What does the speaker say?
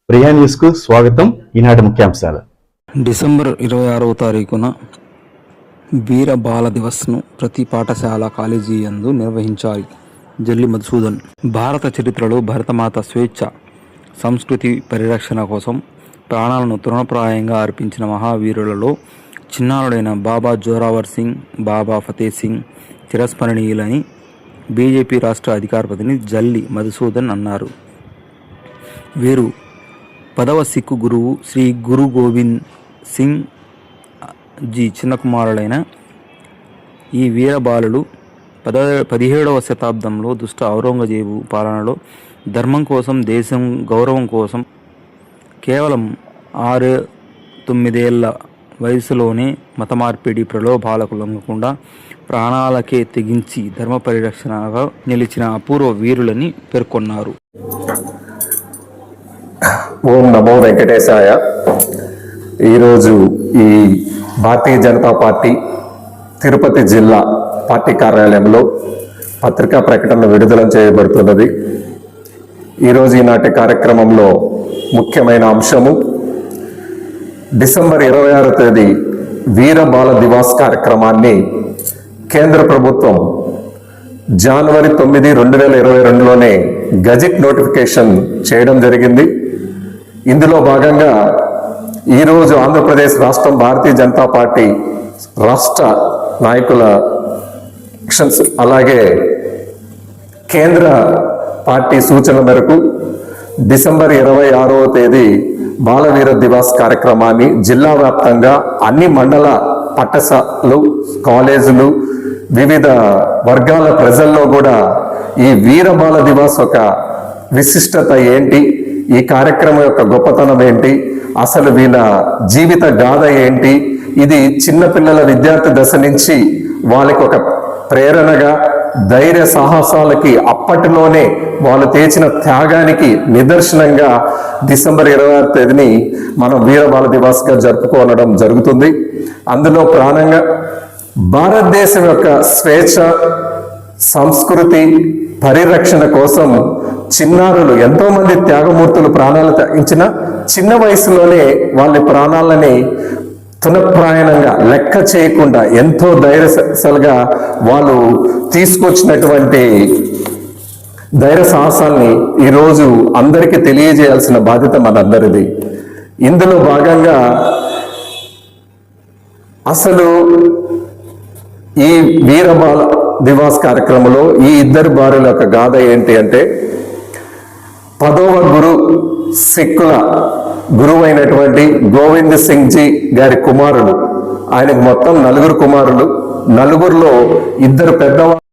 Priya news కు స్వాగతం. ఈనాటి ముఖ్యాంశాలు. డిసెంబర్ 26వ తారీఖున వీర బాల దివస్ను ప్రతి పాఠశాల కాలేజీ యందు నిర్వహించాలి. జల్లి మధుసూదన్. భారత చరిత్రలో భరతమాత స్వేచ్ఛ, సంస్కృతి పరిరక్షణ కోసం ప్రాణాలను తృణప్రాయంగా అర్పించిన మహావీరులలో చిన్నారుడైన బాబా జోరావర్ సింగ్, బాబా ఫతే సింగ్ చిరస్మరణీయులని బీజేపీ రాష్ట్ర అధికార ప్రతినిధి జల్లి మధుసూదన్ అన్నారు. వీరు 10వ సిక్కు గురువు శ్రీ గురు గోవింద్ సింగ్ జీ చిన్న కుమారులైన ఈ వీరబాలులు 17వ శతాబ్దంలో దుష్ట ఔరంగజేబు పాలనలో ధర్మం కోసం, దేశం గౌరవం కోసం కేవలం 6-9 ఏళ్ల వయసులోనే మత మార్పిడి ప్రలోభాలకు లొంగకుండా ప్రాణాలకే తెగించి ధర్మ పరిరక్షణగా నిలిచిన అపూర్వ వీరులని పేర్కొన్నారు. ఓం నమో వెంకటేశాయ. ఈరోజు ఈ భారతీయ జనతా పార్టీ తిరుపతి జిల్లా పార్టీ కార్యాలయంలో పత్రికా ప్రకటన విడుదల చేయబడుతున్నది. ఈరోజు ఈనాటి కార్యక్రమంలో ముఖ్యమైన అంశము డిసెంబర్ 26వ తేదీ వీర బాల దివాస్ కార్యక్రమాన్ని కేంద్ర ప్రభుత్వం జనవరి 9, 2022లోనే గజెట్ నోటిఫికేషన్ చేయడం జరిగింది. ఇందులో భాగంగా ఈరోజు ఆంధ్రప్రదేశ్ రాష్ట్రం భారతీయ జనతా పార్టీ రాష్ట్ర నాయకుల అలాగే కేంద్ర పార్టీ సూచన మేరకు డిసెంబర్ 26వ తేదీ బాలవీర దివాస్ కార్యక్రమాన్ని జిల్లా వ్యాప్తంగా అన్ని మండల పాఠశాలలు, కాలేజీలు, వివిధ వర్గాల ప్రజల్లో కూడా ఈ వీర బాల దివాస్ ఒక విశిష్టత ఏంటి, ఈ కార్యక్రమం యొక్క గొప్పతనం ఏంటి, అసలు వీళ్ళ జీవిత గాథ ఏంటి, ఇది చిన్నపిల్లల విద్యార్థి దశ నుంచి వాళ్ళకి ఒక ప్రేరణగా, ధైర్య సాహసాలకి అప్పటిలోనే వాళ్ళు తెచ్చిన త్యాగానికి నిదర్శనంగా డిసెంబర్ 26వ తేదీని మనం వీరబాల దివాస్గా జరుపుకోవడం జరుగుతుంది. అందులో ప్రాణంగా భారతదేశం యొక్క స్వేచ్ఛ, సంస్కృతి పరిరక్షణ కోసం చిన్నారులు ఎంతో మంది త్యాగమూర్తులు ప్రాణాలు త్యాగించిన చిన్న వయసులోనే వాళ్ళ ప్రాణాలని తునప్రాయణంగా లెక్క చేయకుండా ఎంతో ధైర్యశలుగా వాళ్ళు తీసుకొచ్చినటువంటి ధైర్య సాహసాల్ని ఈరోజు అందరికీ తెలియజేయాల్సిన బాధ్యత మనందరిది. ఇందులో భాగంగా అసలు ఈ వీరబాల దివాస్ కార్యక్రమంలో ఈ ఇద్దరు భార్యల యొక్క గాథ ఏంటి అంటే 10వ గురు సిక్కుల గురువు అయినటువంటి గోవింద్ సింగ్ జీ గారి కుమారుడు. ఆయనకు మొత్తం 4 కుమారులు. 4లో 2 పెద్దవాళ్ళు